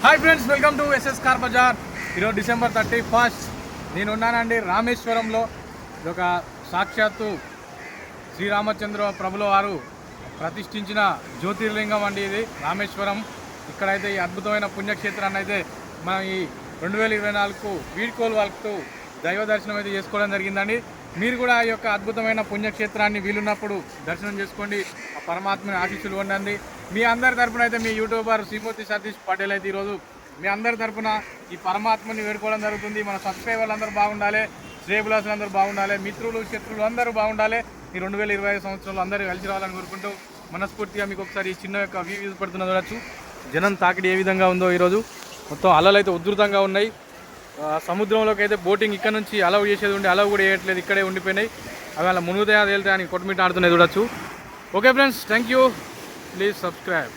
Hi friends, welcome to SS car Bazaar. ఈరోజు December 31 నేను ఉన్నానండి రామేశ్వరంలో. ఇది ఒక సాక్షాత్తు శ్రీరామచంద్ర ప్రభుల వారు ప్రతిష్ఠించిన జ్యోతిర్లింగం అండి ఇది రామేశ్వరం. ఇక్కడైతే ఈ అద్భుతమైన పుణ్యక్షేత్రాన్ని అయితే మనం ఈ 2024 వీడ్కోలు వాళ్ళకు దైవ దర్శనం అయితే చేసుకోవడం జరిగిందండి. మీరు కూడా ఈ యొక్క అద్భుతమైన పుణ్యక్షేత్రాన్ని వీలున్నప్పుడు దర్శనం చేసుకోండి, ఆ పరమాత్మని ఆశీస్సులు పొందండి. మీ అందరి తరపున అయితే మీ యూట్యూబర్ శ్రీమూర్తి సతీష్ పటేల్ అయితే ఈరోజు మీ అందరి తరపున ఈ పరమాత్మని వేడుకోవడం జరుగుతుంది. మన సబ్స్క్రైబర్లు అందరూ బాగుండాలి, శ్రేయబులాసులు అందరూ బాగుండాలి, మిత్రులు శత్రులు అందరూ బాగుండాలి. ఈ 2025 సంవత్సరంలో అందరూ కలిసి రావాలని కోరుకుంటూ మనస్ఫూర్తిగా మీకు ఒకసారి ఈ చిన్న యొక్క వ్యూ పడుతున్న చూడొచ్చు. జనం తాకిడి ఏ విధంగా ఉందో ఈరోజు. మొత్తం అలలు అయితే ఉధృతంగా ఉన్నాయి. సముద్రంలోకి అయితే బోటింగ్ ఇక్కడ నుంచి అలవ్ చేసేది ఉండి అలవ్ కూడా వేయట్లేదు, ఇక్కడే ఉండిపోయినాయి. అవి అలా మునుగుతాయా తేలితే అని కొట్టుమిట్ట ఆడుతున్నాయి చూడొచ్చు. Okay friends, thank you, please subscribe.